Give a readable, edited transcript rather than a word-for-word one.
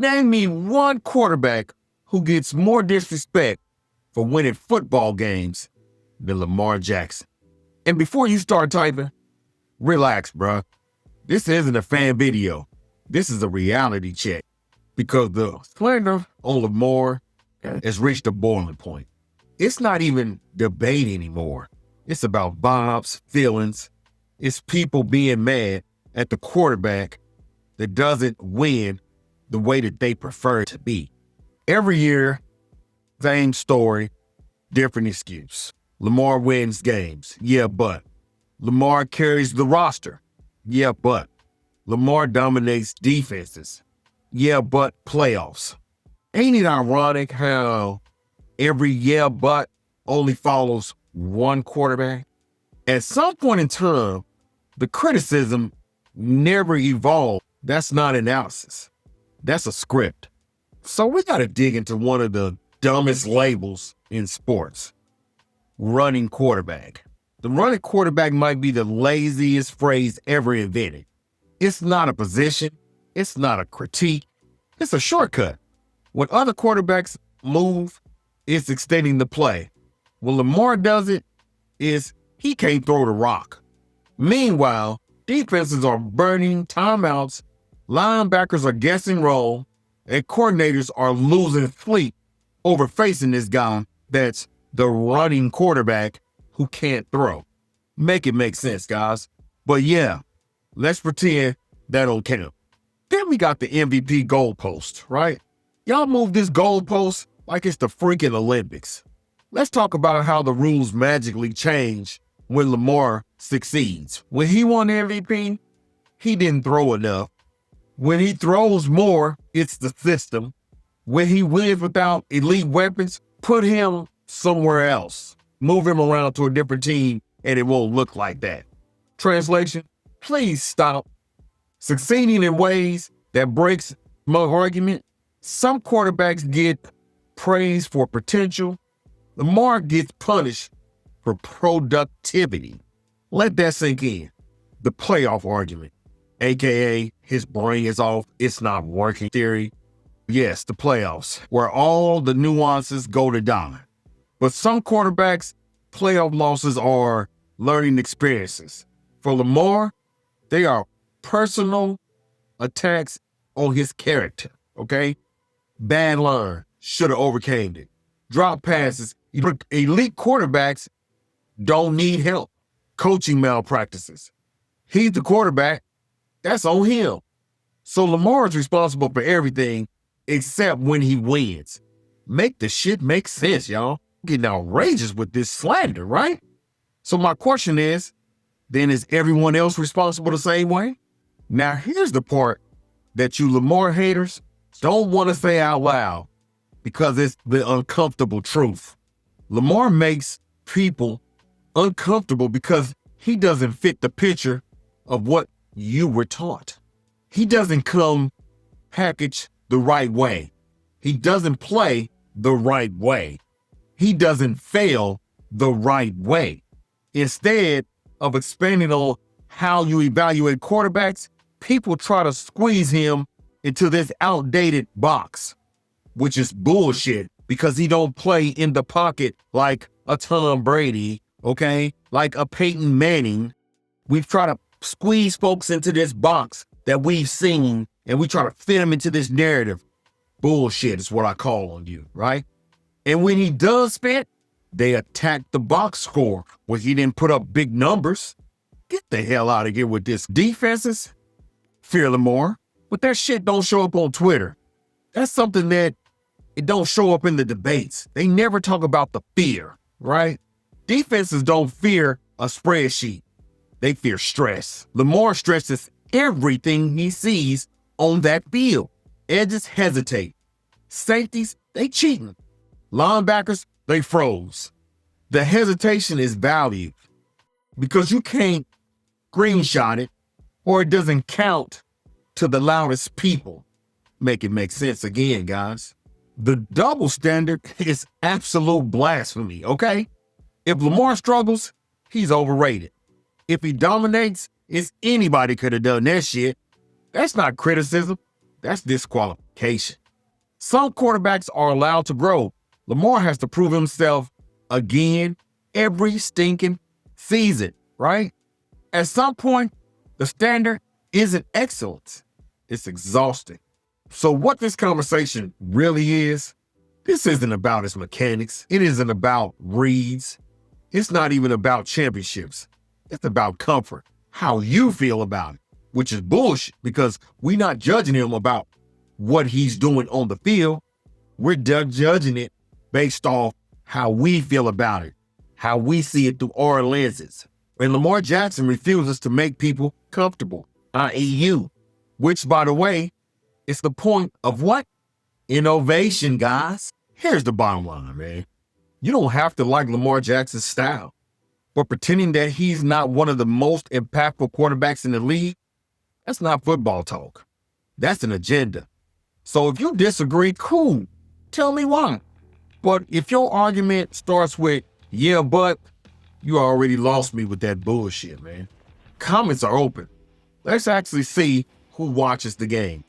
Name me one quarterback who gets more disrespect for winning football games than Lamar Jackson. And before you start typing, relax, bruh. This isn't a fan video. This is a reality check because the slander on Lamar has reached a boiling point. It's not even debate anymore. It's about vibes, feelings. It's people being mad at the quarterback that doesn't win the way that they prefer to be. Every year, same story, different excuse. Lamar wins games. Yeah, but. Lamar carries the roster. Yeah, but. Lamar dominates defenses. Yeah, but playoffs. Ain't it ironic how every yeah, but only follows one quarterback? At some point in time, the criticism never evolved. That's not analysis. That's a script. So we got to dig into one of the dumbest labels in sports. Running quarterback. The running quarterback might be the laziest phrase ever invented. It's not a position. It's not a critique. It's a shortcut. When other quarterbacks move, it's extending the play. When Lamar does it, he can't throw the rock. Meanwhile, defenses are burning timeouts, linebackers are guessing roll, and coordinators are losing sleep over facing this guy that's the running quarterback who can't throw. Make it make sense, guys. But yeah, let's pretend that don't count. Then we got the MVP goalpost, right? Y'all move this goalpost like it's the freaking Olympics. Let's talk about how the rules magically change when Lamar succeeds. When he won the MVP, he didn't throw enough. When he throws more, it's the system. When he wins without elite weapons, put him somewhere else. Move him around to a different team and it won't look like that. Translation, please stop. Succeeding in ways that breaks my argument. Some quarterbacks get praise for potential. Lamar gets punished for productivity. Let that sink in. The playoff argument, AKA his brain is off, it's not working theory. Yes, the playoffs, where all the nuances go to die. But some quarterbacks' playoff losses are learning experiences. For Lamar, they are personal attacks on his character, okay? Bad line, should have overcame it. Drop passes. Elite quarterbacks don't need help. Coaching malpractices. He's the quarterback. That's on him. So Lamar is responsible for everything except when he wins. Make the shit make sense, y'all. Getting outrageous with this slander, right? So my question is, then is everyone else responsible the same way? Now here's the part that you Lamar haters don't want to say out loud because it's the uncomfortable truth. Lamar makes people uncomfortable because he doesn't fit the picture of what you were taught. He doesn't come packaged the right way. He doesn't play the right way. He doesn't fail the right way. Instead of expanding on how you evaluate quarterbacks, people try to squeeze him into this outdated box, which is bullshit because he don't play in the pocket like a Tom Brady, okay? Like a Peyton Manning. We've tried to squeeze folks into this box that we've seen and we try to fit them into this narrative. Bullshit is what I call on you, right? And when he does fit, they attack the box score where he didn't put up big numbers. Get the hell out of here with this. Defenses, fear Lamar, but that shit don't show up on Twitter. That's something that it don't show up in the debates. They never talk about the fear, right? Defenses don't fear a spreadsheet. They fear stress. Lamar stresses everything he sees on that field. Edges hesitate. Safeties, they cheating. Linebackers, they froze. The hesitation is valued because you can't screenshot it or it doesn't count to the loudest people. Make it make sense again, guys. The double standard is absolute blasphemy, okay? If Lamar struggles, he's overrated. If he dominates, anybody could have done that shit. That's not criticism. That's disqualification. education. Some quarterbacks are allowed to grow. Lamar has to prove himself again every stinking season, right? At some point, the standard isn't excellence. It's exhausting. So what this conversation really is, this isn't about his mechanics. It isn't about reads. It's not even about championships. It's about comfort, how you feel about it, which is bullshit because we're not judging him about what he's doing on the field. We're judging it based off how we feel about it, how we see it through our lenses. And Lamar Jackson refuses to make people comfortable, i.e. you, which, by the way, is the point of what? Innovation, guys. Here's the bottom line, man. You don't have to like Lamar Jackson's style, but pretending that he's not one of the most impactful quarterbacks in the league, that's not football talk. That's an agenda. So if you disagree, cool. Tell me why. But if your argument starts with, yeah, but, you already lost me with that bullshit, man. Comments are open. Let's actually see who watches the game.